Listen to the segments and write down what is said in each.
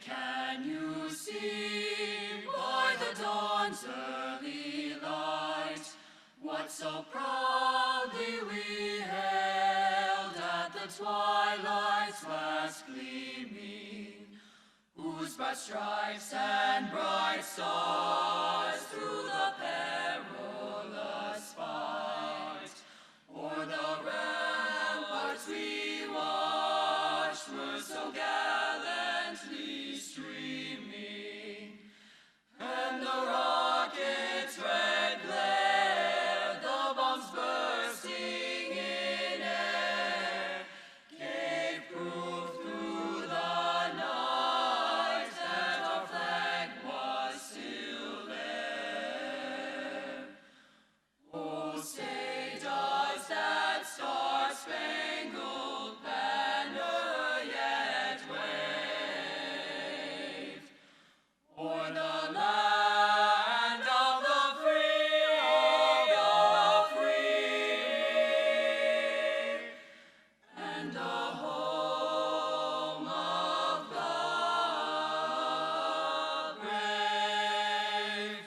can you see by the dawn's early light what so proudly we hailed at the twilight's last gleaming, whose bright stripes and bright stars through the perilous fight o'er the ramparts we watched were so gallantly streaming, and the rocket's red glare, the bombs bursting in air, gave proof through the night that our flag was still there. Oh, say does that star-spangled banner yet wave o'er the land of the free, and the home of the brave,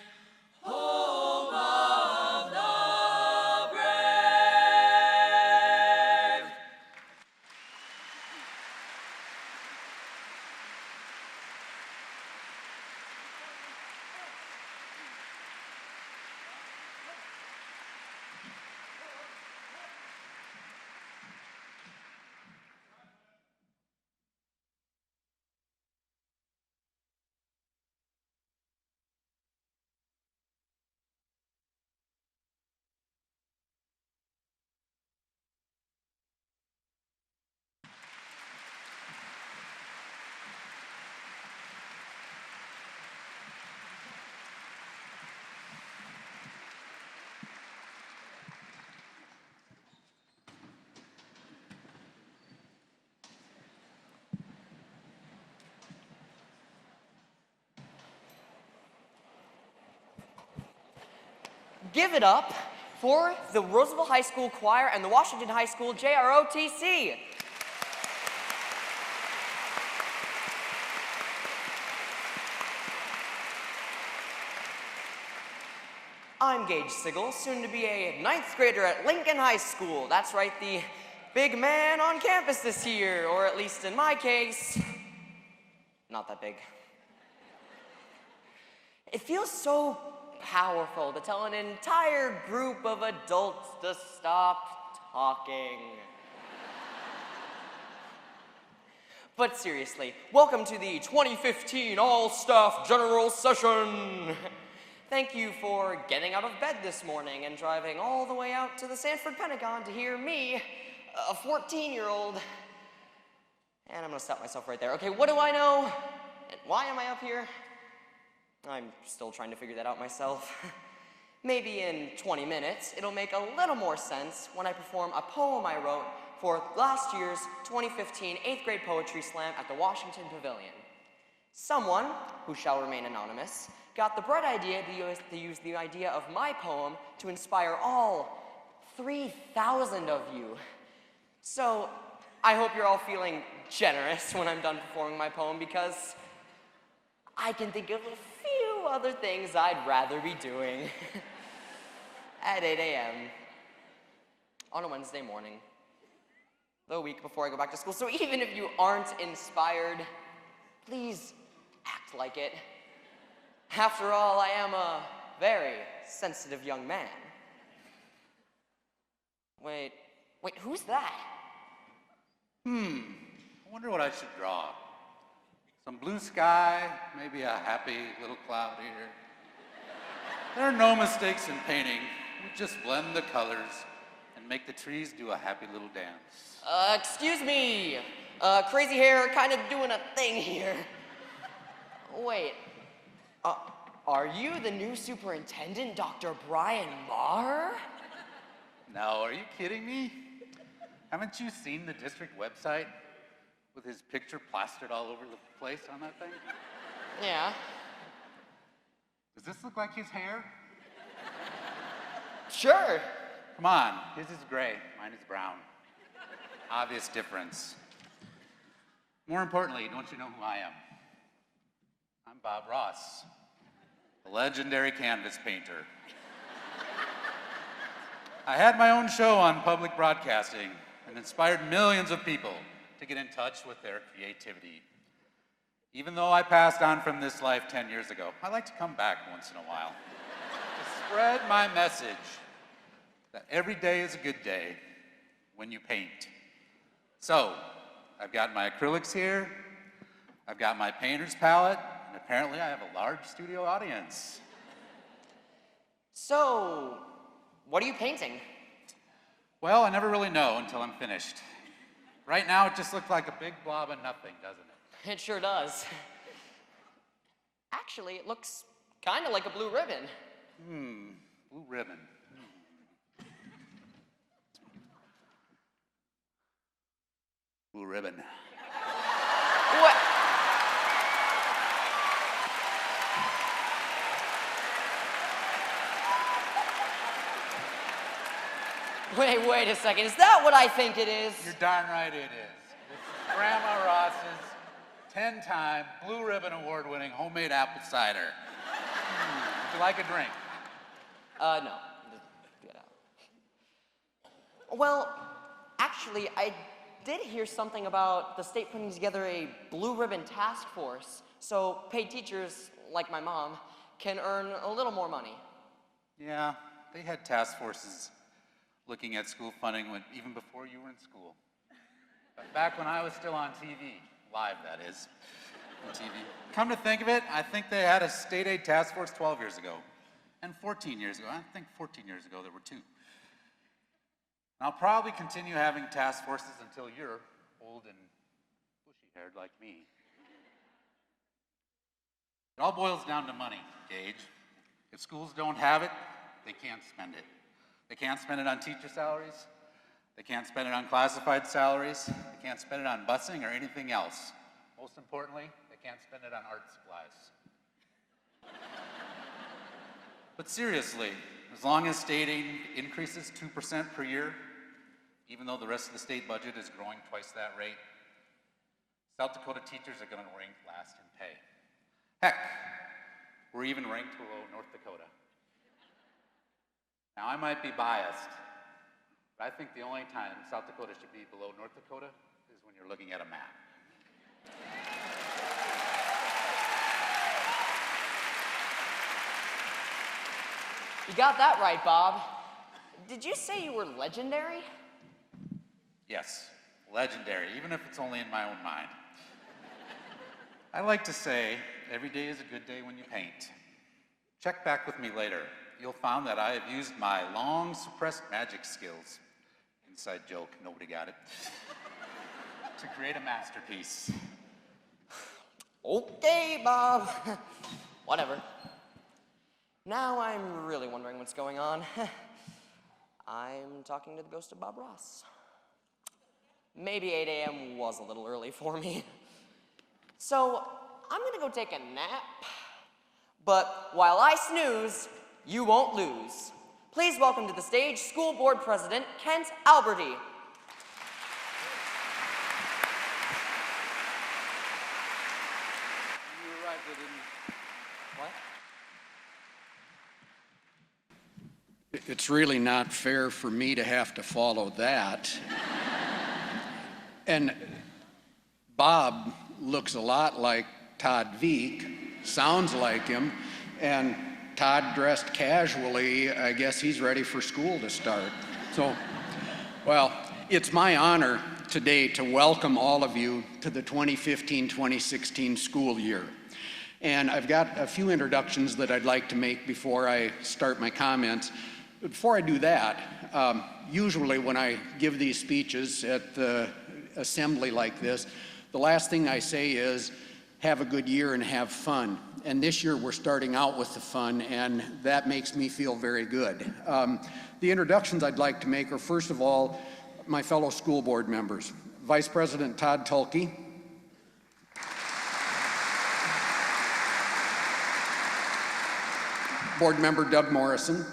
home of the brave. Give it up for the Roosevelt High School Choir and the Washington High School JROTC. I'm Gage Sigel, soon to be a 9th grader at Lincoln High School. That's right, the big man on campus this year, or at least in my case, not that big. It feels so powerful to tell an entire group of adults to stop talking. But seriously, welcome to the 2015 All-Staff General Session. Thank you for getting out of bed this morning and driving all the way out to the Sanford Pentagon to hear me, a 14-year-old. And I'm gonna stop myself right there. Okay, what do I know? And why am I up here? I'm still trying to figure that out myself. Maybe in 20 minutes, it'll make a little more sense when I perform a poem I wrote for last year's 2015 8th grade poetry slam at the Washington Pavilion. Someone, who shall remain anonymous, got the bright idea to use the idea of my poem to inspire all 3,000 of you. So I hope you're all feeling generous when I'm done performing my poem, because I can think of a few other things I'd rather be doing at 8 a.m. on a Wednesday morning, the week before I go back to school. So even if you aren't inspired, please act like it. After all, I am a very sensitive young man. Wait, who's that? I wonder what I should draw. Some blue sky, maybe a happy little cloud here. There are no mistakes in painting. We just blend the colors and make the trees do a happy little dance. Excuse me. Crazy hair kind of doing a thing here. Wait, are you the new superintendent, Dr. Brian Marr? No, are you kidding me? Haven't you seen the district website with his picture plastered all over the place on that thing? Yeah. Does this look like his hair? Sure. Come on, his is gray, mine is brown. Obvious difference. More importantly, don't you know who I am? I'm Bob Ross, the legendary canvas painter. I had my own show on public broadcasting and inspired millions of people to get in touch with their creativity. Even though I passed on from this life 10 years ago, I like to come back once in a while to spread my message that every day is a good day when you paint. So, I've got my acrylics here, I've got my painter's palette, and apparently I have a large studio audience. So, what are you painting? Well, I never really know until I'm finished. Right now, it just looks like a big blob of nothing, doesn't it? It sure does. Actually, it looks kind of like a blue ribbon. Blue ribbon. Blue ribbon. What? Wait a second. Is that what I think it is? You're darn right it is. It's Grandma Ross's 10-time Blue Ribbon Award-winning homemade apple cider. Would you like a drink? No. Get out. Well, actually, I did hear something about the state putting together a blue ribbon task force, so paid teachers, like my mom, can earn a little more money. Yeah, they had task forces looking at school funding even before you were in school. But back when I was still on TV, live that is, on TV. Come to think of it, I think they had a state aid task force 12 years ago, and 14 years ago. I think 14 years ago there were two. And I'll probably continue having task forces until you're old and bushy-haired like me. It all boils down to money, Gage. If schools don't have it, they can't spend it. They can't spend it on teacher salaries. They can't spend it on classified salaries. They can't spend it on busing or anything else. Most importantly, they can't spend it on art supplies. But seriously, as long as state aid increases 2% per year, even though the rest of the state budget is growing twice that rate, South Dakota teachers are going to rank last in pay. Heck, we're even ranked below North Dakota. Now, I might be biased, but I think the only time South Dakota should be below North Dakota is when you're looking at a map. You got that right, Bob. Did you say you were legendary? Yes, legendary, even if it's only in my own mind. I like to say, every day is a good day when you paint. Check back with me later. You'll find that I have used my long-suppressed magic skills, inside joke, nobody got it, to create a masterpiece. Okay, Bob. Whatever. Now I'm really wondering what's going on. I'm talking to the ghost of Bob Ross. Maybe 8 a.m. was a little early for me. So I'm gonna go take a nap. But while I snooze, you won't lose. Please welcome to the stage School Board President Kent Alberty. You arrived at What? It's really not fair for me to have to follow that. And Bob looks a lot like Todd Veek, sounds like him, and Todd dressed casually. I guess he's ready for school to start. So, well, it's my honor today to welcome all of you to the 2015-2016 school year. And I've got a few introductions that I'd like to make before I start my comments. But before I do that, usually when I give these speeches at the assembly like this, the last thing I say is, have a good year and have fun. And this year we're starting out with the fun, and that makes me feel very good. The introductions I'd like to make are, first of all, my fellow school board members. Vice President Todd Tulke. Board Member Doug Morrison.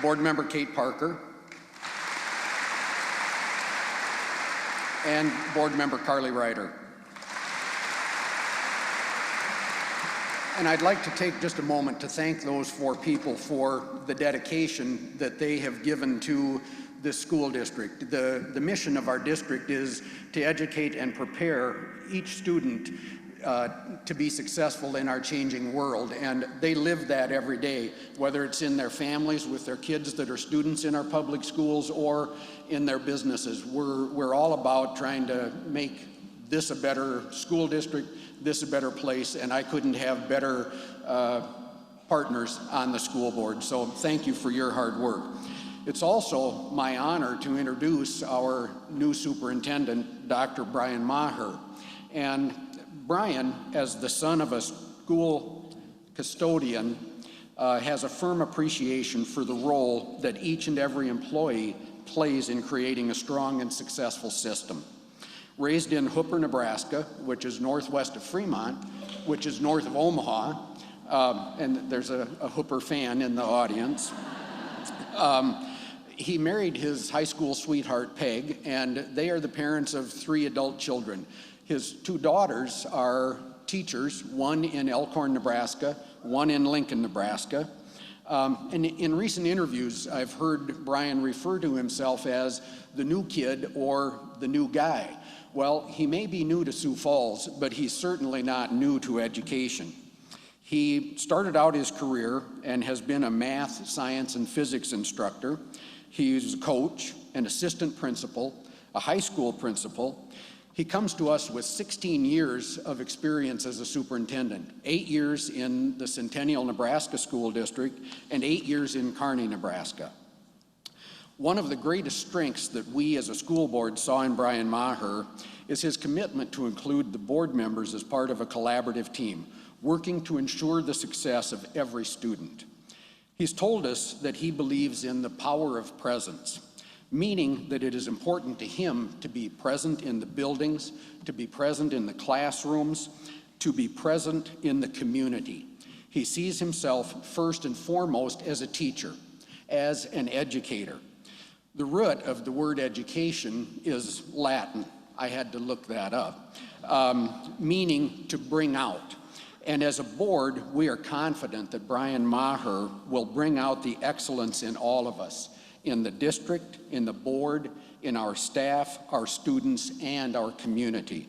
Board Member Kate Parker. and Board Member Carly Ryder. And I'd like to take just a moment to thank those 4 people for the dedication that they have given to this school district. The mission of our district is to educate and prepare each student to be successful in our changing world, and they live that every day, whether it's in their families with their kids that are students in our public schools or in their businesses. We're all about trying to make this a better school district, this a better place, and I couldn't have better partners on the school board. So thank you for your hard work. It's also my honor to introduce our new superintendent, Dr. Brian Maher. And Brian, as the son of a school custodian, has a firm appreciation for the role that each and every employee plays in creating a strong and successful system. Raised in Hooper, Nebraska, which is northwest of Fremont, which is north of Omaha, and there's a Hooper fan in the audience. He married his high school sweetheart, Peg, and they are the parents of 3 adult children. His 2 daughters are teachers, one in Elkhorn, Nebraska, one in Lincoln, Nebraska. And in recent interviews, I've heard Brian refer to himself as the new kid or the new guy. Well, he may be new to Sioux Falls, but he's certainly not new to education. He started out his career and has been a math, science, and physics instructor. He's a coach, an assistant principal, a high school principal. He comes to us with 16 years of experience as a superintendent, 8 years in the Centennial, Nebraska School District, and 8 years in Kearney, Nebraska. One of the greatest strengths that we as a school board saw in Brian Maher is his commitment to include the board members as part of a collaborative team, working to ensure the success of every student. He's told us that he believes in the power of presence, meaning that it is important to him to be present in the buildings, to be present in the classrooms, to be present in the community. He sees himself first and foremost as a teacher, as an educator. The root of the word education is Latin. I had to look that up, meaning to bring out. And as a board, we are confident that Brian Maher will bring out the excellence in all of us, in the district, in the board, in our staff, our students, and our community.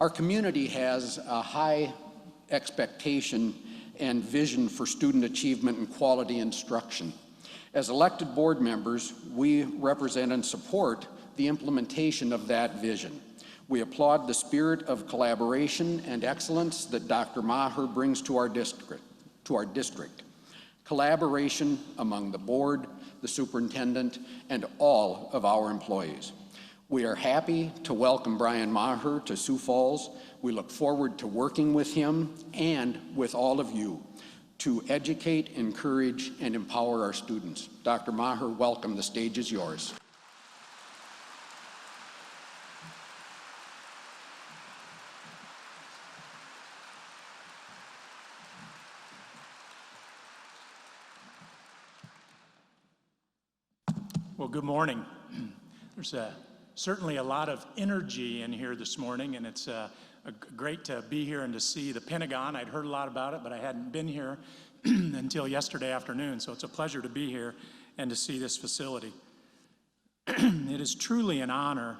Our community has a high expectation and vision for student achievement and quality instruction. As elected board members, we represent and support the implementation of that vision. We applaud the spirit of collaboration and excellence that Dr. Maher brings to our district. Collaboration among the board, the superintendent, and all of our employees. We are happy to welcome Brian Maher to Sioux Falls. We look forward to working with him and with all of you to educate, encourage, and empower our students. Dr. Maher, welcome. The stage is yours. Well, good morning. There's certainly a lot of energy in here this morning, and it's great to be here and to see the Pentagon. I'd heard a lot about it, but I hadn't been here until yesterday afternoon, so it's a pleasure to be here and to see this facility. It is truly an honor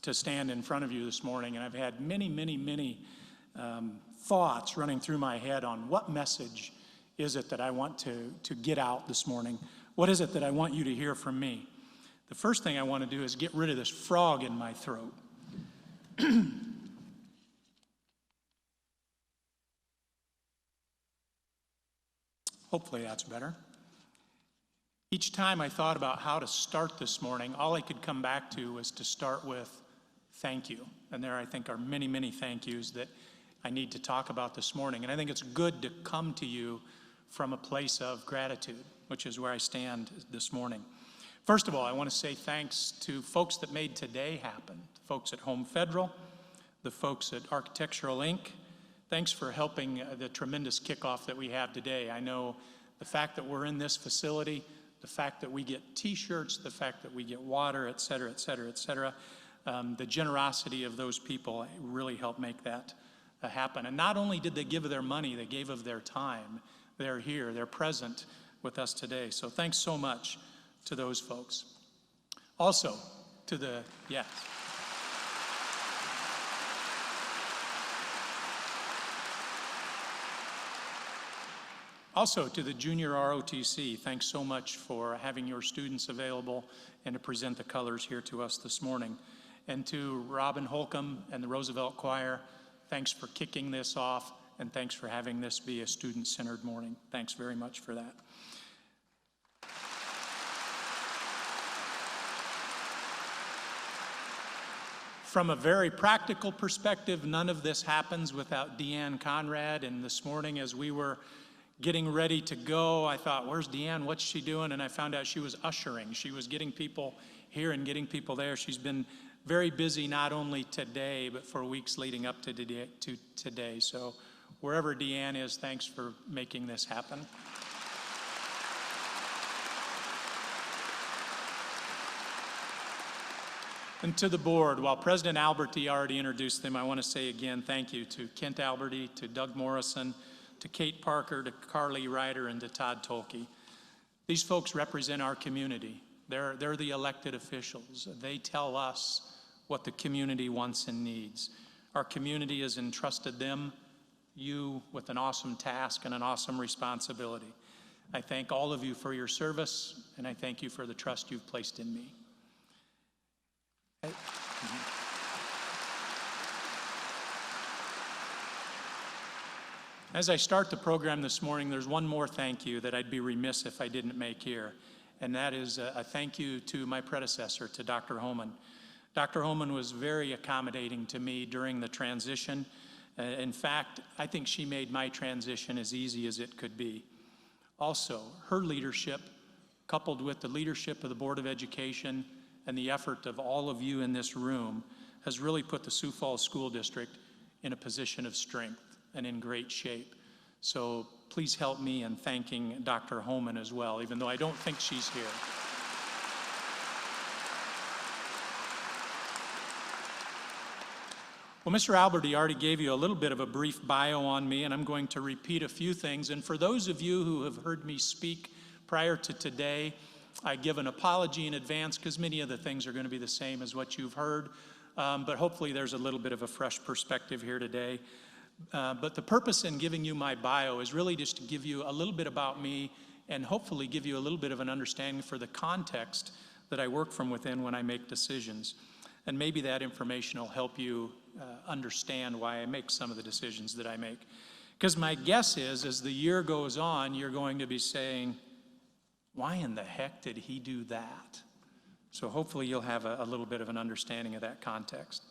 to stand in front of you this morning, and I've had many thoughts running through my head on what message is it that I want to get out this morning. What is it that I want you to hear from me? The first thing I want to do is get rid of this frog in my throat. Hopefully that's better. Each time I thought about how to start this morning, all I could come back to was to start with thank you. And there I think are many thank yous that I need to talk about this morning. And I think it's good to come to you from a place of gratitude, which is where I stand this morning. First of all, I want to say thanks to folks that made today happen. The folks at Home Federal, the folks at Architectural Inc. Thanks for helping the tremendous kickoff that we have today. I know the fact that we're in this facility, the fact that we get t-shirts, the fact that we get water, et cetera, The generosity of those people really helped make that happen. And not only did they give of their money, they gave of their time. They're here, they're present with us today. So thanks so much to those folks. Also, to the, yes. Also, to the junior ROTC, thanks so much for having your students available and to present the colors here to us this morning. And to Robin Holcomb and the Roosevelt Choir, thanks for kicking this off, and thanks for having this be a student-centered morning. Thanks very much for that. From a very practical perspective, none of this happens without Deanne Conrad. And this morning, as we were getting ready to go, I thought, where's Deanne? What's she doing? And I found out she was ushering. She was getting people here and getting people there. She's been very busy, not only today, but for weeks leading up to today. So wherever Deanne is, thanks for making this happen. And to the board, while President Alberti already introduced them, I want to say again thank you to Kent Alberti, to Doug Morrison, to Kate Parker, to Carly Ryder, and to Todd Tolke. These folks represent our community. They're the elected officials. They tell us what the community wants and needs. Our community has entrusted them, you, with an awesome task and an awesome responsibility. I thank all of you for your service, and I thank you for the trust you've placed in me. As I start the program this morning, there's one more thank you that I'd be remiss if I didn't make here, and that is a thank you to my predecessor, to Dr. Homan. Dr. Homan was very accommodating to me during the transition. In fact, I think she made my transition as easy as it could be. Also, her leadership, coupled with the leadership of the Board of Education and the effort of all of you in this room, has really put the Sioux Falls School District in a position of strength and in great shape. So please help me in thanking Dr. Homan as well, even though I don't think she's here. Well, Mr. Alberti already gave you a little bit of a brief bio on me, and I'm going to repeat a few things. And for those of you who have heard me speak prior to today, I give an apology in advance because many of the things are going to be the same as what you've heard, but hopefully there's a little bit of a fresh perspective here today. But the purpose in giving you my bio is really just to give you a little bit about me and hopefully give you a little bit of an understanding for the context that I work from within when I make decisions. And maybe that information will help you understand why I make some of the decisions that I make. Because my guess is, as the year goes on, you're going to be saying, why in the heck did he do that? So hopefully you'll have a little bit of an understanding of that context.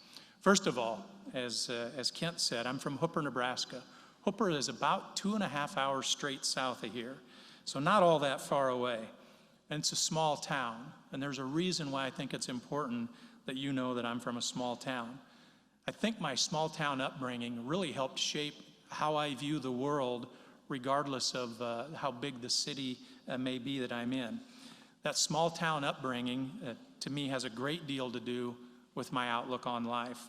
First of all, as Kent said, I'm from Hooper, Nebraska. Hooper is about 2.5 hours straight south of here, so not all that far away. And it's a small town, and there's a reason why I think it's important that you know that I'm from a small town. I think my small town upbringing really helped shape how I view the world, regardless of how big the city may be that I'm in. That small town upbringing, to me, has a great deal to do with my outlook on life.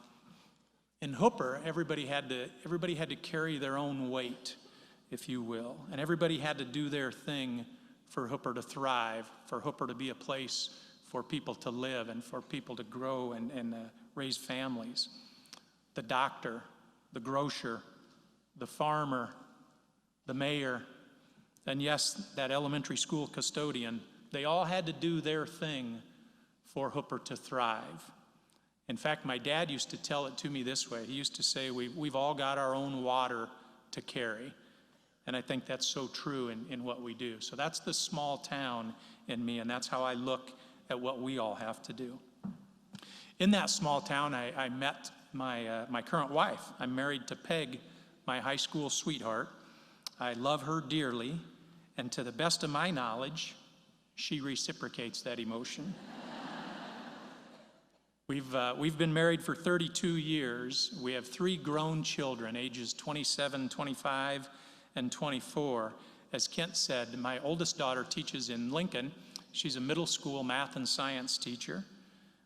In Hooper, everybody had to carry their own weight, if you will, and everybody had to do their thing for Hooper to thrive, for Hooper to be a place for people to live and for people to grow and raise families. The doctor, the grocer, the farmer, the mayor, and yes, that elementary school custodian, they all had to do their thing for Hooper to thrive. In fact, my dad used to tell it to me this way. He used to say, we've all got our own water to carry. And I think that's so true in what we do. So that's the small town in me, and that's how I look at what we all have to do. In that small town, I met my current wife. I'm married to Peg, my high school sweetheart. I love her dearly, and to the best of my knowledge, she reciprocates that emotion. We've been married for 32 years. We have 3 grown children, ages 27, 25, and 24. As Kent said, my oldest daughter teaches in Lincoln. She's a middle school math and science teacher.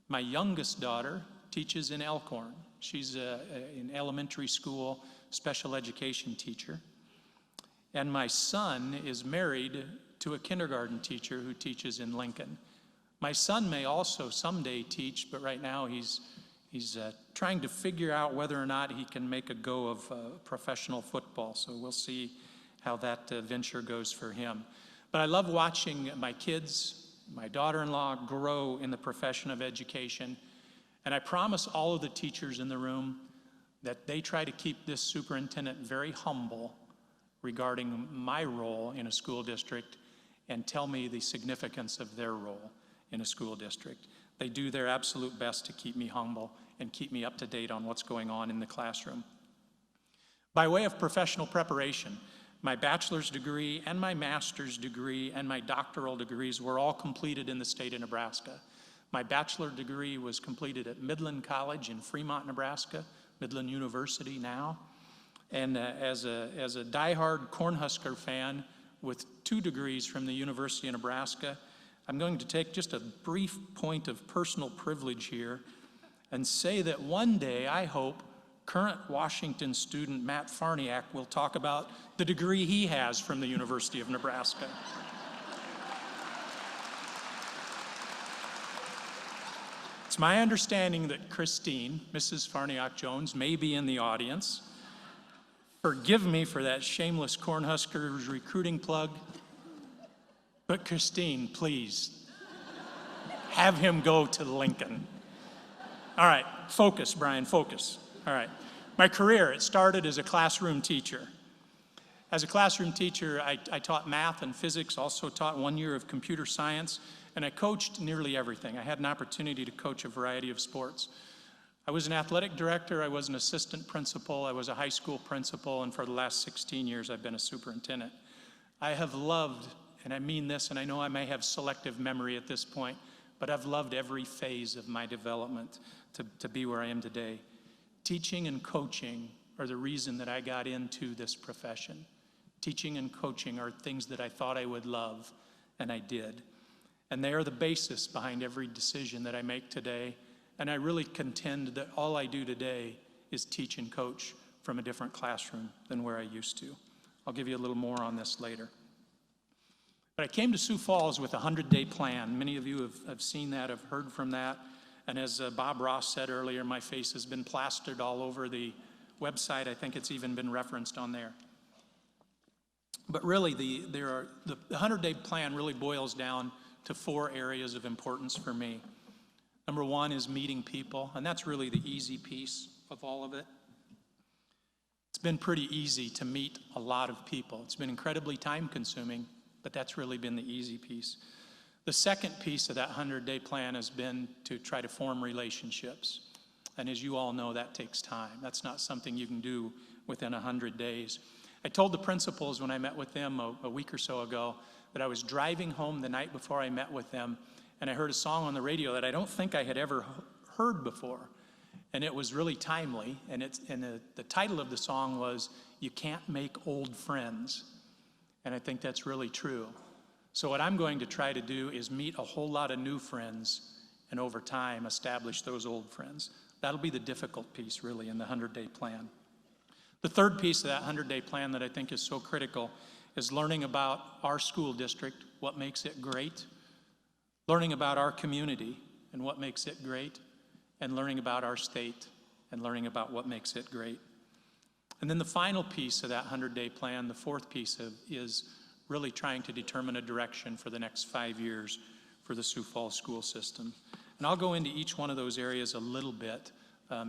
My youngest daughter teaches teaches in Elkhorn. She's an elementary school special education teacher. And my son is married to a kindergarten teacher who teaches in Lincoln. My son may also someday teach, but right now he's trying to figure out whether or not he can make a go of professional football. So we'll see how that venture goes for him. But I love watching my kids, my daughter-in-law, grow in the profession of education. And I promise all of the teachers in the room that they try to keep this superintendent very humble regarding my role in a school district and tell me the significance of their role in a school district. They do their absolute best to keep me humble and keep me up to date on what's going on in the classroom. By way of professional preparation, my bachelor's degree and my master's degree and my doctoral degrees were all completed in the state of Nebraska. My bachelor degree was completed at Midland College in Fremont, Nebraska, Midland University now. And as a diehard Cornhusker fan with 2 degrees from the University of Nebraska, I'm going to take just a brief point of personal privilege here and say that one day, I hope, current Washington student Matt Farniak will talk about the degree he has from the University of Nebraska. It's my understanding that Christine, Mrs. Farniak-Jones, may be in the audience. Forgive me for that shameless Cornhuskers recruiting plug. But Christine, please, have him go to Lincoln. All right, focus, Brian, focus. All right. My career, it started as a classroom teacher. As a classroom teacher, I taught math and physics, also taught 1 year of computer science, and I coached nearly everything. I had an opportunity to coach a variety of sports. I was an athletic director, I was an assistant principal, I was a high school principal, and for the last 16 years, I've been a superintendent. I have loved, and I mean this, and I know I may have selective memory at this point, but I've loved every phase of my development to be where I am today. Teaching and coaching are the reason that I got into this profession. Teaching and coaching are things that I thought I would love, and I did. And they are the basis behind every decision that I make today. And I really contend that all I do today is teach and coach from a different classroom than where I used to. I'll give you a little more on this later. But I came to Sioux Falls with a 100-day plan. Many of you have seen that, have heard from that. And as Bob Ross said earlier, my face has been plastered all over the website. I think it's even been referenced on there. But really, the 100-day plan really boils down to 4 areas of importance for me. Number 1 is meeting people, and that's really the easy piece of all of it. It's been pretty easy to meet a lot of people. It's been incredibly time-consuming, but that's really been the easy piece. The second piece of that 100-day plan has been to try to form relationships. And as you all know, that takes time. That's not something you can do within 100 days. I told the principals when I met with them a week or so ago that I was driving home the night before I met with them, and I heard a song on the radio that I don't think I had ever heard before. And it was really timely, and the title of the song was, "You Can't Make Old Friends." And I think that's really true. So what I'm going to try to do is meet a whole lot of new friends, and over time establish those old friends. That'll be the difficult piece, really, in the 100-day plan. The third piece of that 100-day plan that I think is so critical is learning about our school district, what makes it great, learning about our community and what makes it great, and learning about our state and learning about what makes it great. And then the final piece of that 100-day plan, the fourth piece is really trying to determine a direction for the next 5 years for the Sioux Falls school system. And I'll go into each one of those areas a little bit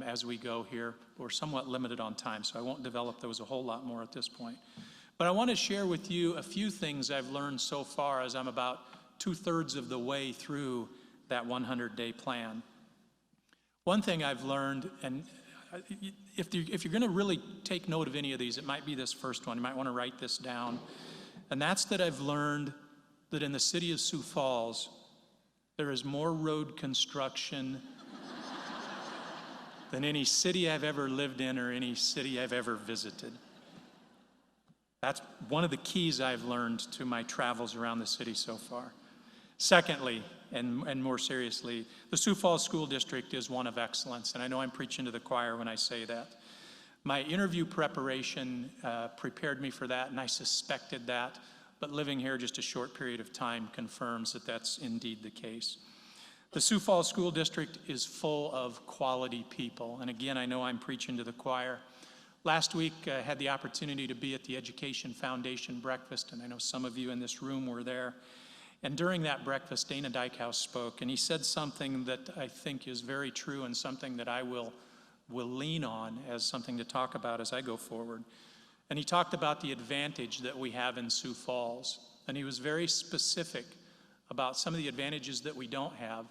as we go here. We're somewhat limited on time, so I won't develop those a whole lot more at this point. But I want to share with you a few things I've learned so far as I'm about 2/3 of the way through that 100-day plan. One thing I've learned, and if you're going to really take note of any of these, it might be this first one. You might want to write this down. And that's that I've learned that in the city of Sioux Falls, there is more road construction than any city I've ever lived in or any city I've ever visited. That's one of the keys I've learned to my travels around the city so far. Secondly, and more seriously, the Sioux Falls School District is one of excellence, and I know I'm preaching to the choir when I say that. My interview preparation prepared me for that, and I suspected that, but living here just a short period of time confirms that that's indeed the case. The Sioux Falls School District is full of quality people, and again, I know I'm preaching to the choir. Last week, I had the opportunity to be at the Education Foundation breakfast, and I know some of you in this room were there. And during that breakfast, Dana Dykhouse spoke, and he said something that I think is very true and something that I will lean on as something to talk about as I go forward. And he talked about the advantage that we have in Sioux Falls. And he was very specific about some of the advantages that we don't have,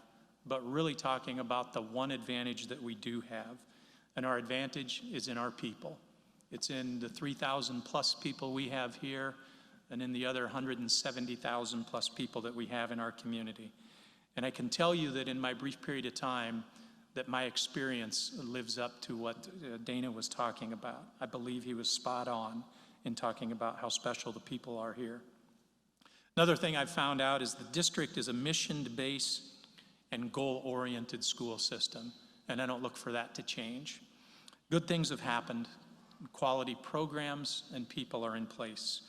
but really talking about the one advantage that we do have. And our advantage is in our people. It's in the 3,000 plus people we have here, and in the other 170,000 plus people that we have in our community. And I can tell you that in my brief period of time, that my experience lives up to what Dana was talking about. I believe he was spot on in talking about how special the people are here. Another thing I've found out is the district is a mission-based and goal-oriented school system, and I don't look for that to change. Good things have happened, quality programs and people are in place.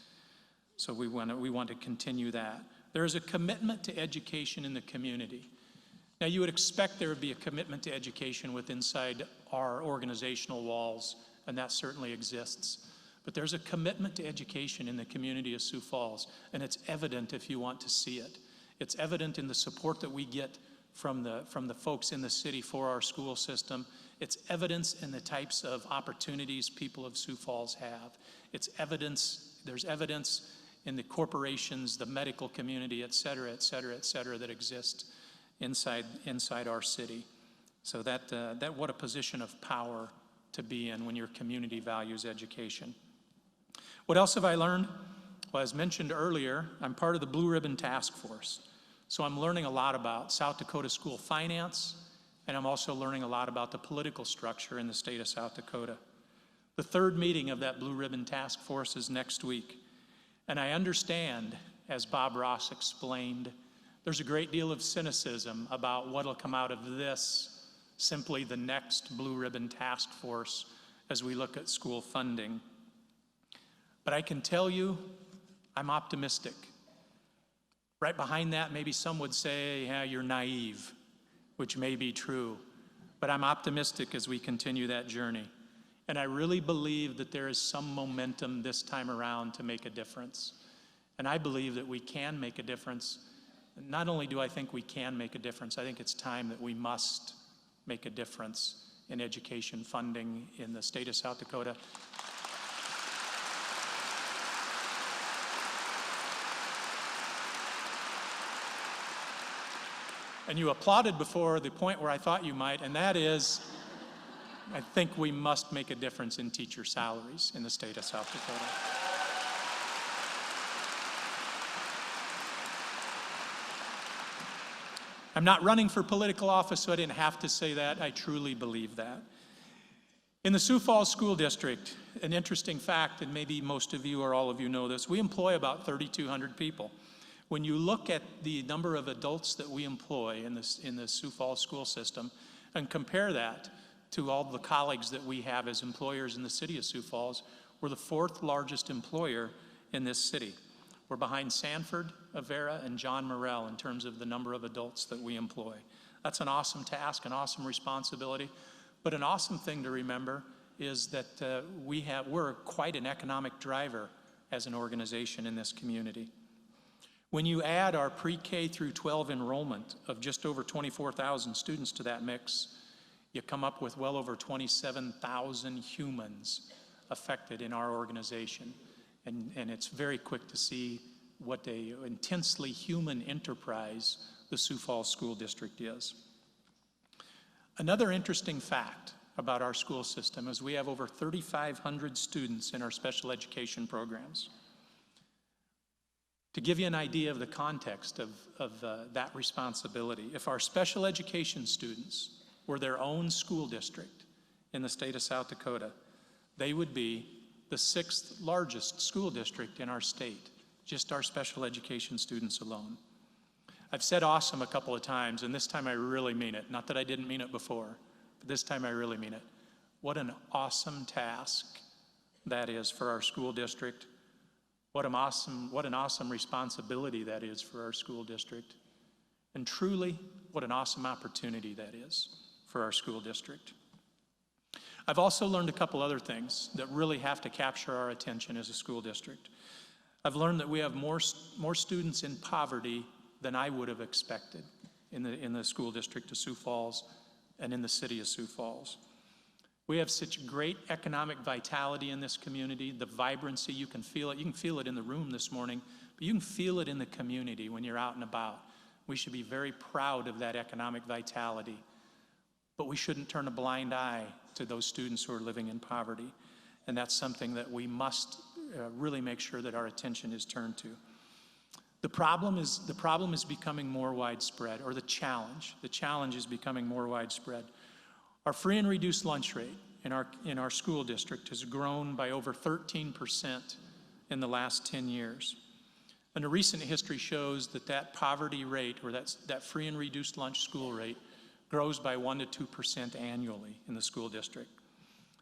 So we want to continue that. There is a commitment to education in the community. Now, you would expect there would be a commitment to education inside our organizational walls, and that certainly exists. But there's a commitment to education in the community of Sioux Falls, and it's evident if you want to see it. It's evident in the support that we get from the folks in the city for our school system. It's evidence in the types of opportunities people of Sioux Falls have. There's evidence in the corporations, the medical community, et cetera, that exist inside our city. So that what a position of power to be in when your community values education. What else have I learned? Well, as mentioned earlier, I'm part of the Blue Ribbon Task Force. So I'm learning a lot about South Dakota school finance, and I'm also learning a lot about the political structure in the state of South Dakota. The third meeting of that Blue Ribbon Task Force is next week. And I understand, as Bob Ross explained, there's a great deal of cynicism about what'll come out of this, simply the next Blue Ribbon Task Force as we look at school funding. But I can tell you, I'm optimistic. Right behind that, maybe some would say, yeah, you're naive, which may be true. But I'm optimistic as we continue that journey. And I really believe that there is some momentum this time around to make a difference. And I believe that we can make a difference. Not only do I think we can make a difference, I think it's time that we must make a difference in education funding in the state of South Dakota. And you applauded before the point where I thought you might, and that is, I think we must make a difference in teacher salaries in the state of South Dakota. I'm not running for political office, so I didn't have to say that. I truly believe that. In the Sioux Falls School District, an interesting fact, and maybe most of you or all of you know this, we employ about 3,200 people. When you look at the number of adults that we employ in the Sioux Falls school system and compare that to all the colleagues that we have as employers in the city of Sioux Falls, we're the fourth largest employer in this city. We're behind Sanford, Avera, and John Morrell in terms of the number of adults that we employ. That's an awesome task, an awesome responsibility, but an awesome thing to remember is that we're quite an economic driver as an organization in this community. When you add our pre-K through 12 enrollment of just over 24,000 students to that mix, you come up with well over 27,000 humans affected in our organization. And it's very quick to see what an intensely human enterprise the Sioux Falls School District is. Another interesting fact about our school system is we have over 3,500 students in our special education programs. To give you an idea of the context of that responsibility, if our special education students were their own school district in the state of South Dakota, they would be the 6th largest school district in our state, just our special education students alone. I've said awesome a couple of times, and this time I really mean it. Not that I didn't mean it before, but this time I really mean it. What an awesome task that is for our school district. What an awesome responsibility that is for our school district. And truly, what an awesome opportunity that is for our school district. I've also learned a couple other things that really have to capture our attention as a school district. I've learned that we have more students in poverty than I would have expected in the school district of Sioux Falls and in the city of Sioux Falls. We have such great economic vitality in this community, the vibrancy, you can feel it. You can feel it in the room this morning, but you can feel it in the community when you're out and about. We should be very proud of that economic vitality, but we shouldn't turn a blind eye to those students who are living in poverty. And that's something that we must really make sure that our attention is turned to. The problem is becoming more widespread, or the challenge is becoming more widespread. Our free and reduced lunch rate in our school district has grown by over 13% in the last 10 years. And the recent history shows that poverty rate, or that free and reduced lunch school rate, grows by 1% to 2% annually in the school district.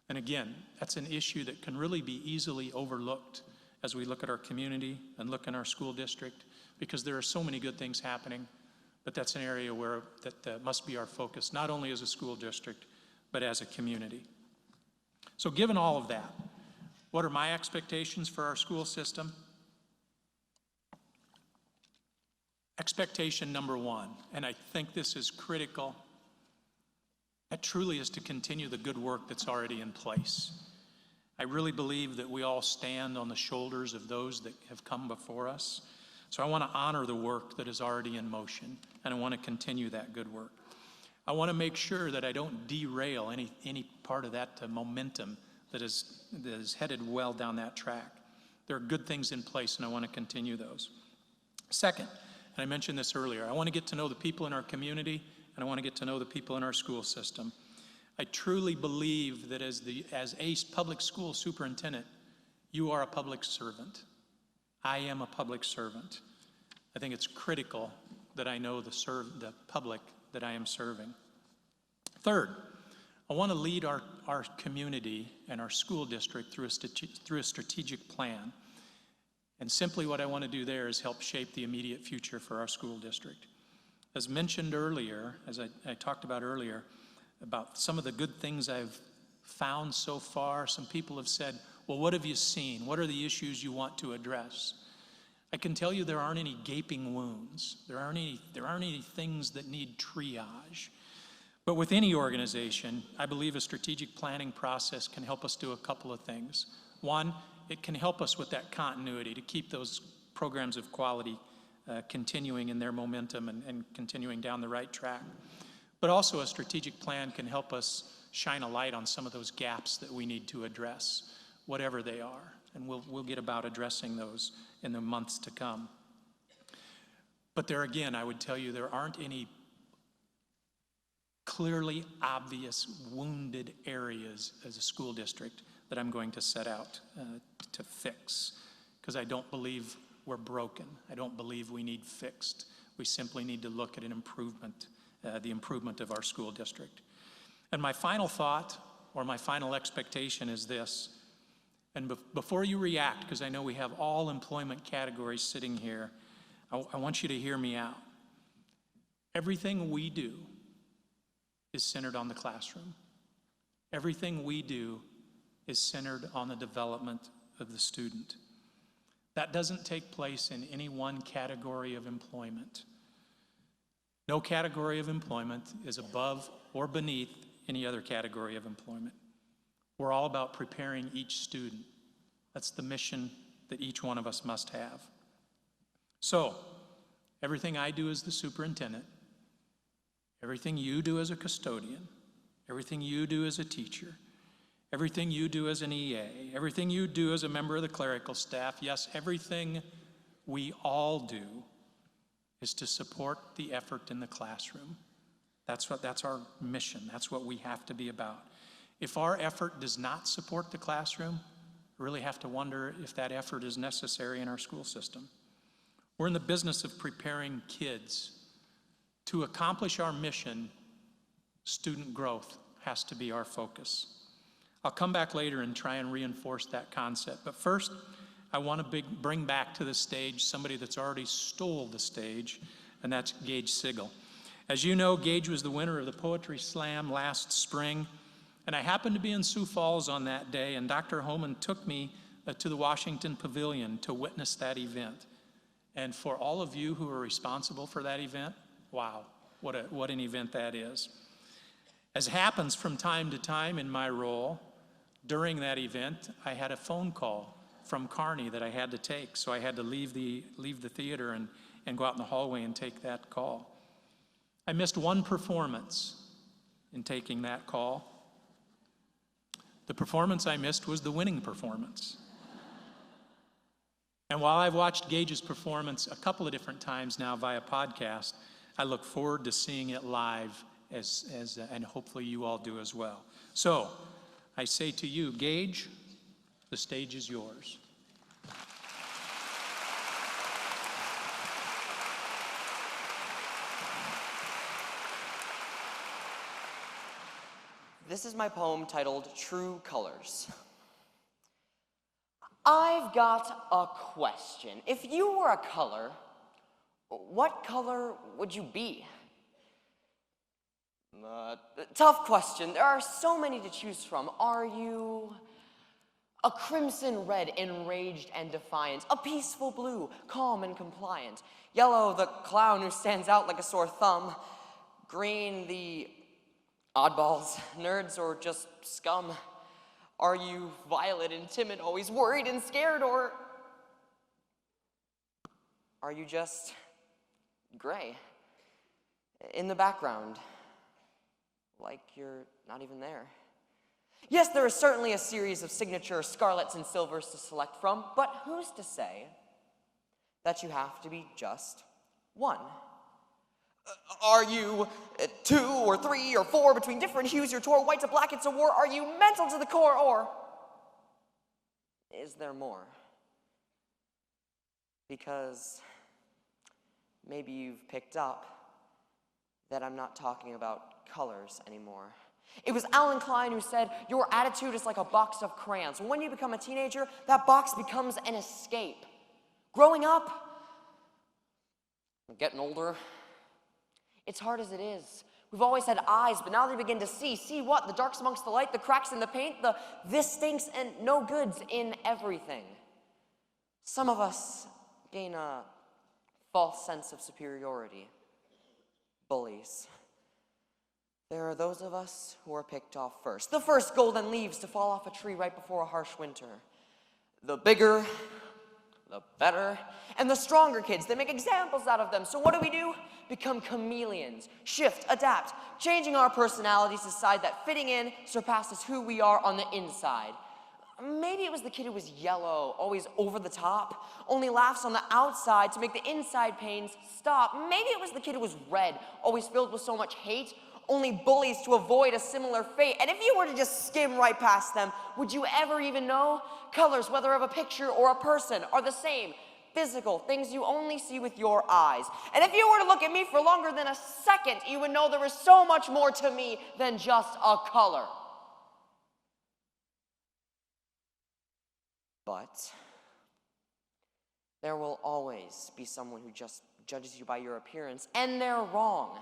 And again, that's an issue that can really be easily overlooked as we look at our community and look in our school district, because there are so many good things happening, but that's an area where that must be our focus, not only as a school district, but as a community. So given all of that, what are my expectations for our school system? Expectation number one, and I think this is critical, that truly is to continue the good work that's already in place. I really believe that we all stand on the shoulders of those that have come before us. So I want to honor the work that is already in motion, and I want to continue that good work. I want to make sure that I don't derail any part of that momentum that is headed well down that track. There are good things in place, and I want to continue those. Second, and I mentioned this earlier, I want to get to know the people in our community, and I want to get to know the people in our school system. I truly believe that as a public school superintendent, you are a public servant. I am a public servant. I think it's critical that I know the public that I am serving. Third, I want to lead our community and our school district through a strategic plan. And simply what I want to do there is help shape the immediate future for our school district. As mentioned earlier, as I talked about earlier, about some of the good things I've found so far, some people have said, well, what have you seen? What are the issues you want to address? I can tell you there aren't any gaping wounds. There aren't any things that need triage. But with any organization, I believe a strategic planning process can help us do a couple of things. One, it can help us with that continuity to keep those programs of quality continuing in their momentum and continuing down the right track. But also a strategic plan can help us shine a light on some of those gaps that we need to address, whatever they are. And we'll get about addressing those in the months to come. But there again, I would tell you there aren't any clearly obvious wounded areas as a school district that I'm going to set out to fix, because I don't believe we're broken. I don't believe we need fixed. We simply need to look at an improvement, the improvement of our school district. And my final thought, or my final expectation is this, and before you react, because I know we have all employment categories sitting here, I want you to hear me out. Everything we do is centered on the classroom. Everything we do is centered on the development of the student. That doesn't take place in any one category of employment. No category of employment is above or beneath any other category of employment. We're all about preparing each student. That's the mission that each one of us must have. So, everything I do as the superintendent, everything you do as a custodian, everything you do as a teacher, everything you do as an EA, everything you do as a member of the clerical staff, yes, everything we all do is to support the effort in the classroom. That's our mission. That's what we have to be about. If our effort does not support the classroom, we really have to wonder if that effort is necessary in our school system. We're in the business of preparing kids To accomplish our mission, student growth has to be our focus. I'll come back later and try and reinforce that concept. But first, I want to bring back to the stage somebody that's already stole the stage, and that's Gage Sigel. As you know, Gage was the winner of the Poetry Slam last spring, and I happened to be in Sioux Falls on that day, and Dr. Homan took me to the Washington Pavilion to witness that event. And for all of you who are responsible for that event, wow, what an event that is. As happens from time to time in my role, during that event, I had a phone call from Kearney that I had to take, so I had to leave the theater and go out in the hallway and take that call. I missed one performance in taking that call. The performance I missed was the winning performance. And while I've watched Gage's performance a couple of different times now via podcast, I look forward to seeing it live and hopefully you all do as well. So I say to you, Gage, the stage is yours. This is my poem titled True Colors. I've got a question. If you were a color, what color would you be? Tough question. There are so many to choose from. Are you a crimson red, enraged and defiant? A peaceful blue, calm and compliant? Yellow, the clown who stands out like a sore thumb? Green, the oddballs, nerds, or just scum? Are you violet and timid, always worried and scared, or are you just gray in the background, like you're not even there? Yes, there is certainly a series of signature scarlets and silvers to select from, but who's to say that you have to be just one? Are you 2 or 3 or 4 between different hues you're tore, white to black it's a war? Are you mental to the core, or is there more? Because maybe you've picked up that I'm not talking about colors anymore. It was Alan Klein who said, your attitude is like a box of crayons. When you become a teenager, that box becomes an escape. Growing up, getting older, it's hard as it is. We've always had eyes, but now they begin to see. See what? The darks amongst the light, the cracks in the paint, the this stinks and no goods in everything. Some of us gain a false sense of superiority. Bullies. There are those of us who are picked off first. The first golden leaves to fall off a tree right before a harsh winter. The bigger, the better, and the stronger kids. They make examples out of them. So what do? Become chameleons. Shift, adapt, changing our personalities to decide that fitting in surpasses who we are on the inside. Maybe it was the kid who was yellow, always over the top, only laughs on the outside to make the inside pains stop. Maybe it was the kid who was red, always filled with so much hate, only bullies to avoid a similar fate. And if you were to just skim right past them, would you ever even know? Colors, whether of a picture or a person, are the same. Physical, things you only see with your eyes. And if you were to look at me for longer than a second, you would know there is so much more to me than just a color. But there will always be someone who just judges you by your appearance, and they're wrong.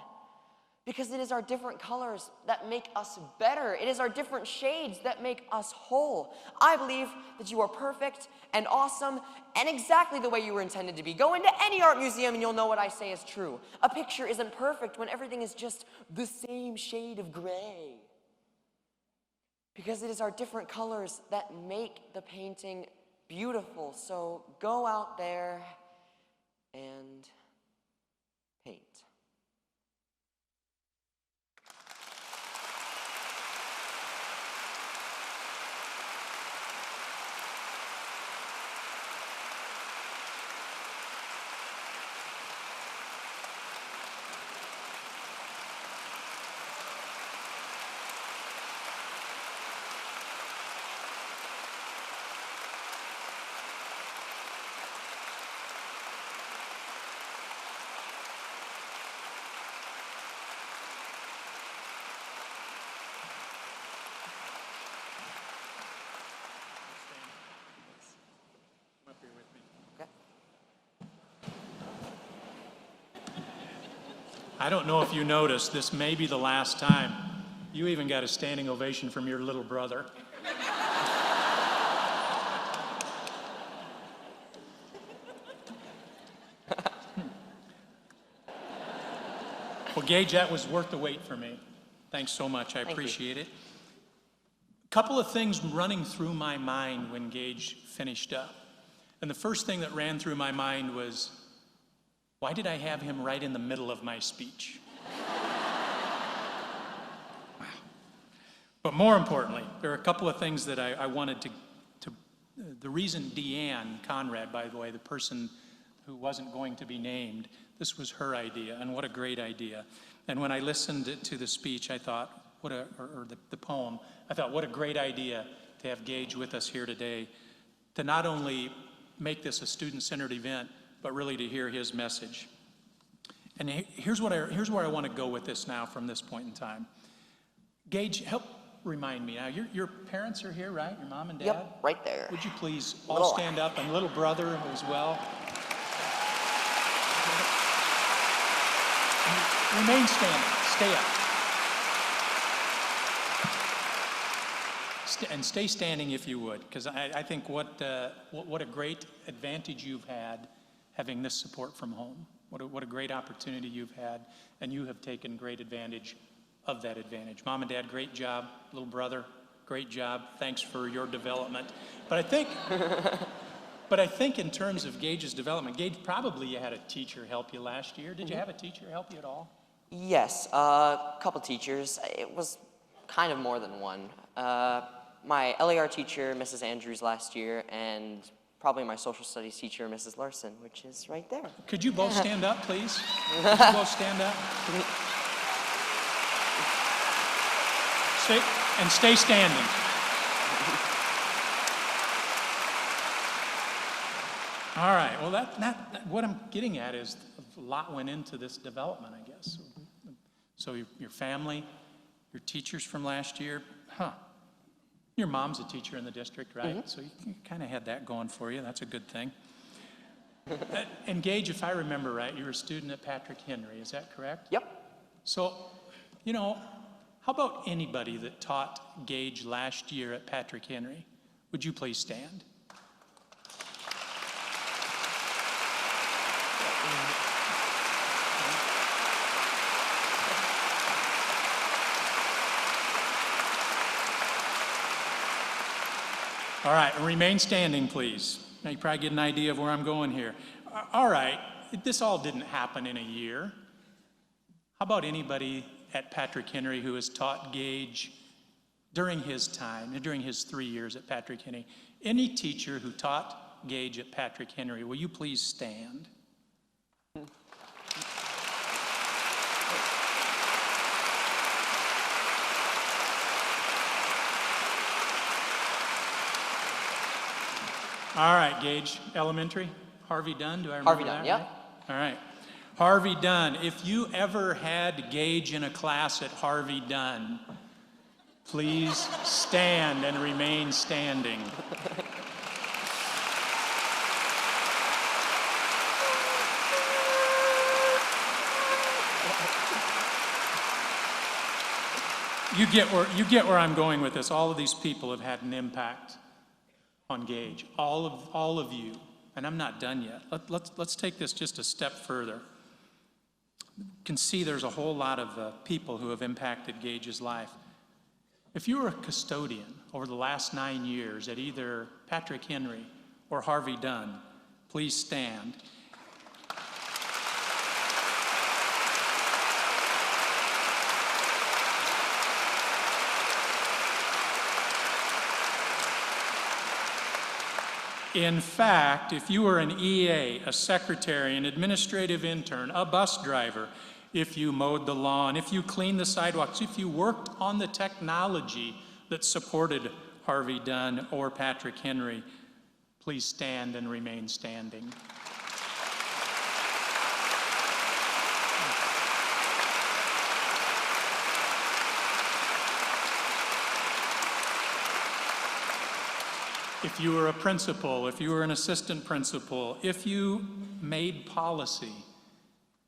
Because it is our different colors that make us better. It is our different shades that make us whole. I believe that you are perfect and awesome and exactly the way you were intended to be. Go into any art museum and you'll know what I say is true. A picture isn't perfect when everything is just the same shade of gray. Because it is our different colors that make the painting beautiful. So go out there and paint. I don't know if you noticed, this may be the last time. You even got a standing ovation from your little brother. Well, Gage, that was worth the wait for me. Thanks so much. I appreciate it. A couple of things running through my mind when Gage finished up. And the first thing that ran through my mind was, why did I have him right in the middle of my speech? Wow. But more importantly, there are a couple of things that I wanted to the reason Deanne Conrad, by the way, the person who wasn't going to be named, this was her idea, and what a great idea. And when I listened to the speech, I thought, the poem, I thought, what a great idea to have Gage with us here today, to not only make this a student-centered event, but really to hear his message. And here's where I want to go with this now from this point in time. Gage, help remind me now, your parents are here, right? Your mom and dad? Yep, right there. Would you please all stand up, and little brother as well? Remain standing. Stay up. And stay standing if you would, because I think what a great advantage you've had having this support from home. What a great opportunity you've had, and you have taken great advantage of that advantage. Mom and Dad, great job. Little brother, great job. Thanks for your development. But I think in terms of Gage's development, Gage, probably you had a teacher help you last year. Did you have a teacher help you at all? Yes, a couple teachers. It was kind of more than one. My LAR teacher, Mrs. Andrews, last year, and probably my social studies teacher, Mrs. Larson, which is right there. Could you both stand up, please? Could you both stand up? Stay standing. All right, well, what I'm getting at is a lot went into this development, I guess. So your family, your teachers from last year, your mom's a teacher in the district, right? So you kind of had that going for you. That's a good thing. And Gage, if I remember right, you were a student at Patrick Henry, is that correct? Yep. So, how about anybody that taught Gage last year at Patrick Henry? Would you please stand? All right, remain standing, please. Now you probably get an idea of where I'm going here. All right, this all didn't happen in a year. How about anybody at Patrick Henry who has taught Gage during his time, during his 3 years at Patrick Henry? Any teacher who taught Gage at Patrick Henry, will you please stand? All right, Gage, elementary, Harvey Dunn, do I remember that? Harvey Dunn, right? All right. Harvey Dunn, if you ever had Gage in a class at Harvey Dunn, please stand and remain standing. You get where I'm going with this. All of these people have had an impact on Gage. All of you, and I'm not done yet. Let's take this just a step further. You can see there's a whole lot of people who have impacted Gage's life. If you were a custodian over the last 9 years at either Patrick Henry or Harvey Dunn, please stand. In fact, if you were an EA, a secretary, an administrative intern, a bus driver, if you mowed the lawn, if you cleaned the sidewalks, if you worked on the technology that supported Harvey Dunn or Patrick Henry, please stand and remain standing. If you were a principal, if you were an assistant principal, if you made policy,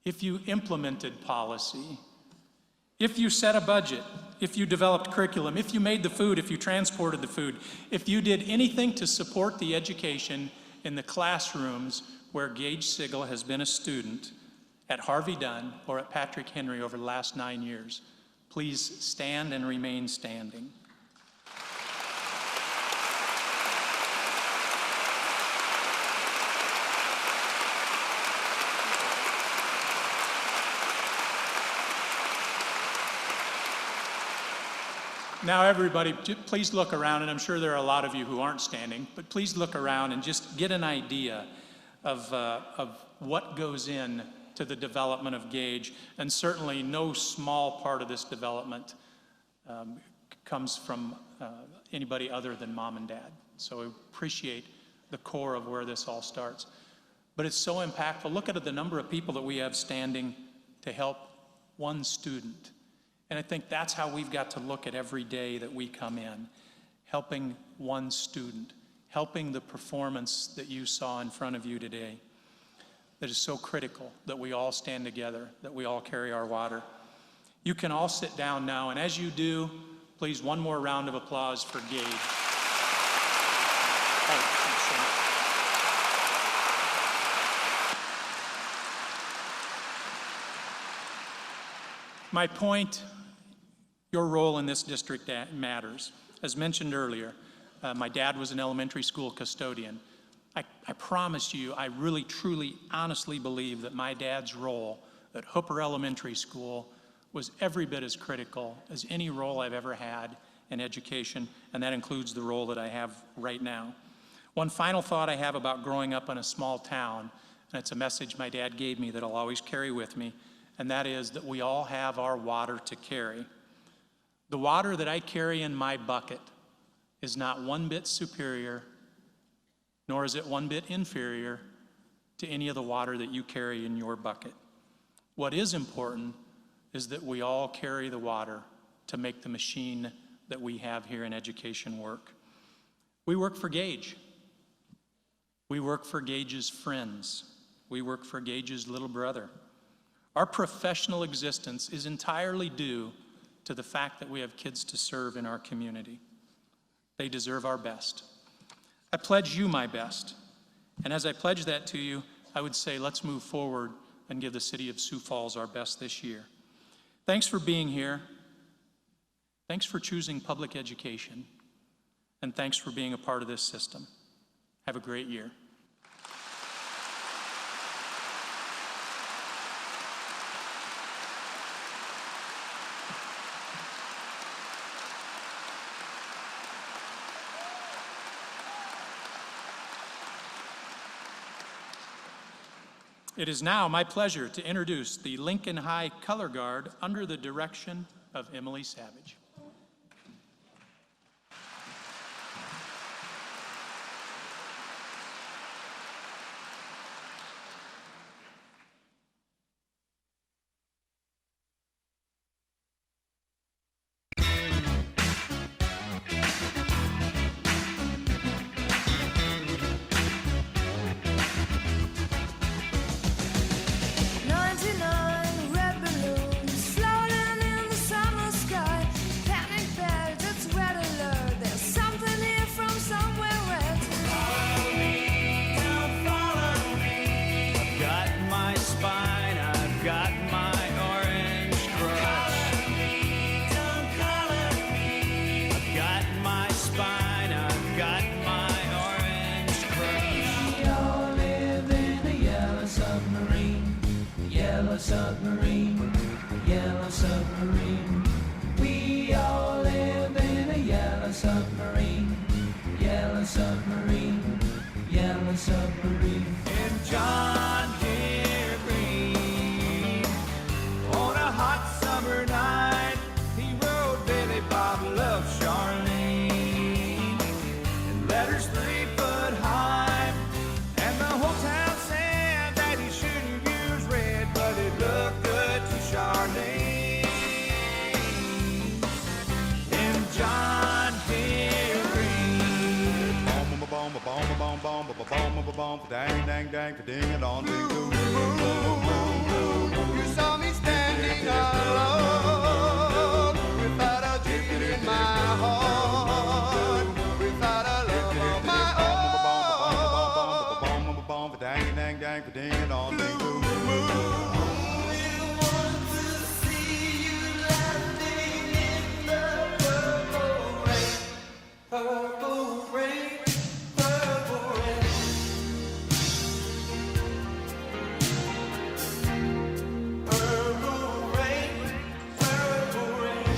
if you implemented policy, if you set a budget, if you developed curriculum, if you made the food, if you transported the food, if you did anything to support the education in the classrooms where Gage Sigel has been a student at Harvey Dunn or at Patrick Henry over the last 9 years, please stand and remain standing. Now everybody, please look around, and I'm sure there are a lot of you who aren't standing, but please look around and just get an idea of what goes in to the development of Gage. And certainly no small part of this development comes from anybody other than mom and dad. So I appreciate the core of where this all starts. But it's so impactful. Look at the number of people that we have standing to help one student. And I think that's how we've got to look at every day that we come in, helping one student, helping the performance that you saw in front of you today. That is so critical that we all stand together, that we all carry our water. You can all sit down now, and as you do, please, one more round of applause for Gage. Thanks so much. My point, your role in this district matters. As mentioned earlier, my dad was an elementary school custodian. I promise you, I really, truly, honestly believe that my dad's role at Hooper Elementary School was every bit as critical as any role I've ever had in education, and that includes the role that I have right now. One final thought I have about growing up in a small town, and it's a message my dad gave me that I'll always carry with me, and that is that we all have our water to carry. The water that I carry in my bucket is not one bit superior, nor is it one bit inferior to any of the water that you carry in your bucket. What is important is that we all carry the water to make the machine that we have here in education work. We work for Gage. We work for Gage's friends. We work for Gage's little brother. Our professional existence is entirely due to the fact that we have kids to serve in our community. They deserve our best. I pledge you my best. And as I pledge that to you, I would say let's move forward and give the city of Sioux Falls our best this year. Thanks for being here. Thanks for choosing public education. And thanks for being a part of this system. Have a great year. It is now my pleasure to introduce the Lincoln High Color Guard under the direction of Emily Savage. Submarine, yellow submarine. We all live in a yellow submarine, yellow submarine, yellow submarine. And John Deere Green, on a hot summer night, he wrote Billy Bob Love Charlene, and letters 3 foot high, and the whole town said that he shouldn't use red, but it looked good to Charlene. And John Deere Green. Bomb, bomb, bomb, bomb, bomb, bomb, bomb, bomb, dang, dang, dang, ding, and on, ding, ding, ding, ding, ding, ding, ding. You saw me standing alone, without a dream in my heart, without a love of my own. Dang, dang, dang, ding, and all things to move. Purple rain, purple rain. Purple rain, purple rain.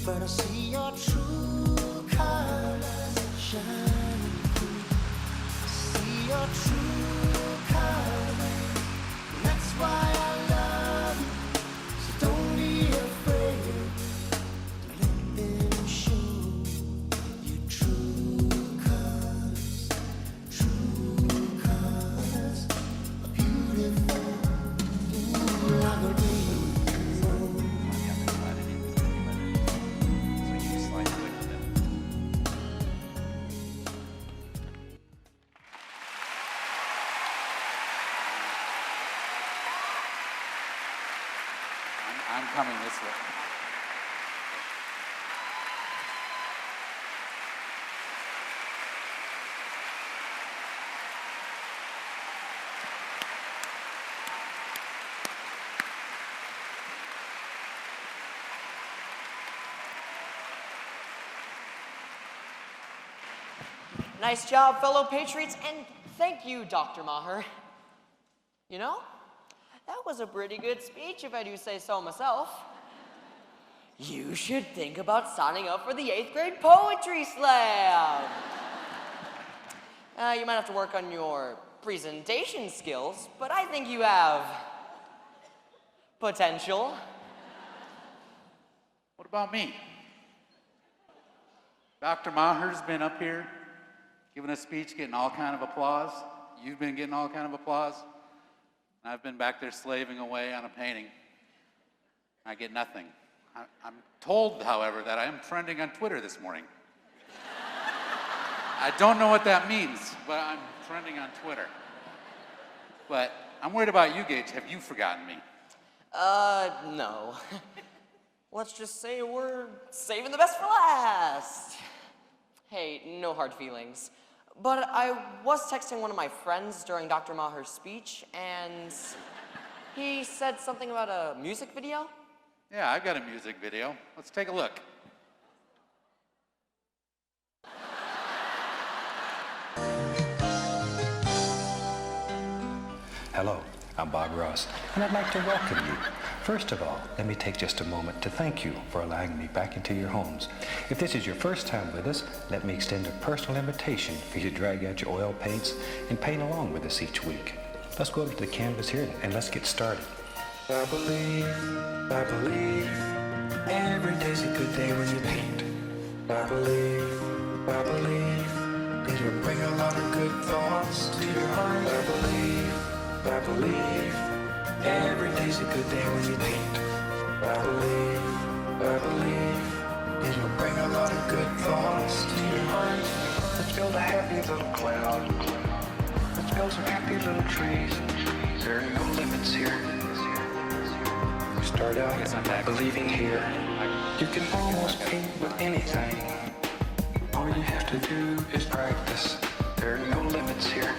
But I see your true colors shining through. I see your true colors. That's why I love you. So don't be afraid to let them show you true colors. True colors are beautiful, like a rainbow. I'm coming this way. Nice job, fellow patriots, and thank you, Dr. Maher. You know, that was a pretty good speech if I do say so myself. You should think about signing up for the 8th grade poetry slam. You might have to work on your presentation skills, but I think you have potential. What about me? Dr. Maher's been up here giving a speech, getting all kind of applause. You've been getting all kind of applause. And I've been back there slaving away on a painting. I get nothing. I'm told, however, that I am trending on Twitter this morning. I don't know what that means, but I'm trending on Twitter. But I'm worried about you, Gage. Have you forgotten me? No. Let's just say we're saving the best for last. Hey, no hard feelings. But I was texting one of my friends during Dr. Maher's speech, and he said something about a music video. Yeah, I've got a music video. Let's take a look. Hello, I'm Bob Ross, and I'd like to welcome you. First of all, let me take just a moment to thank you for allowing me back into your homes. If this is your first time with us, let me extend a personal invitation for you to drag out your oil paints and paint along with us each week. Let's go over to the canvas here and let's get started. I believe, every day's a good day when you paint. I believe, it will bring a lot of good thoughts to your heart. I believe, every day's a good day when you paint. I believe, it will bring a lot of good thoughts to your heart. Let's build a happy little cloud. Let's build some happy little trees. There are no limits here. Start out by believing here. You can almost paint with anything. All you have to do is practice. There are no limits here.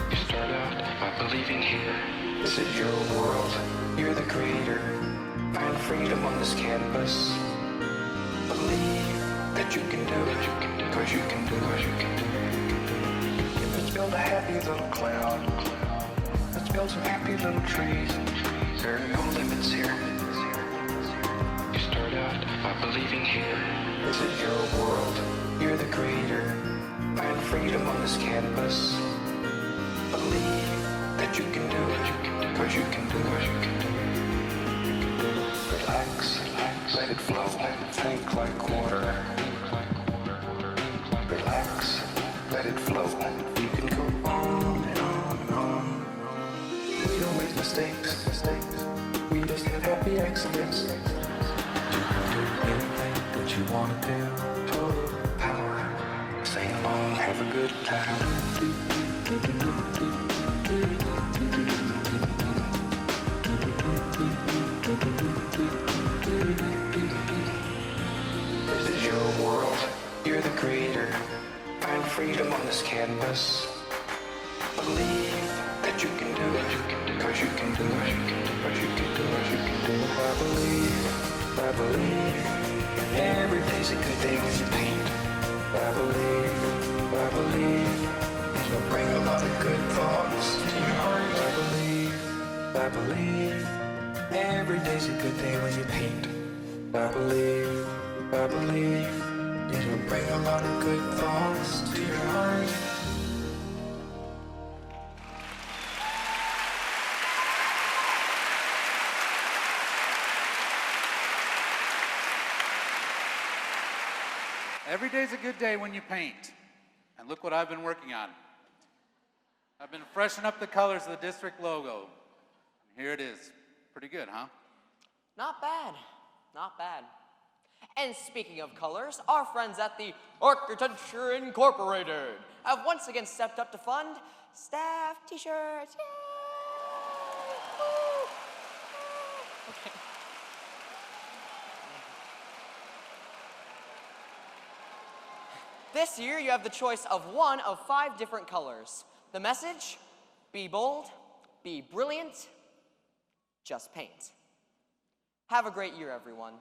You start out by believing here. This is your world. You're the creator. Find freedom on this canvas. Believe that you can do it. Cause you can do it. Let's build a happy little cloud. Let's build some happy little trees. There are no limits here. You start out by believing here. This is your world. You're the creator. Find freedom on this canvas. Believe that you can do it. Cause you can do it. Relax, let it flow. Think like water. Relax, let it flow. You can go on and on and on. We don't make mistakes. We just have happy accidents. You can do anything that you want to do. Total power. Sing along, have a good time. freedom on this canvas. Believe that you can do it, cause you can do it, cause you can do it, you can do it. I believe, every day's a good day when you paint. I believe, it'll bring a lot of good thoughts to your heart. I believe, every day's a good day when you paint. I believe, it'll bring a lot of good thoughts to your heart. Every day's a good day when you paint. And look what I've been working on. I've been freshening up the colors of the district logo. And here it is. Pretty good, huh? Not bad, not bad. And speaking of colors, our friends at the Architecture Incorporated have once again stepped up to fund staff t-shirts. Yay! Woo! Okay. This year, you have the choice of one of 5 different colors. The message, be bold, be brilliant, just paint. Have a great year, everyone.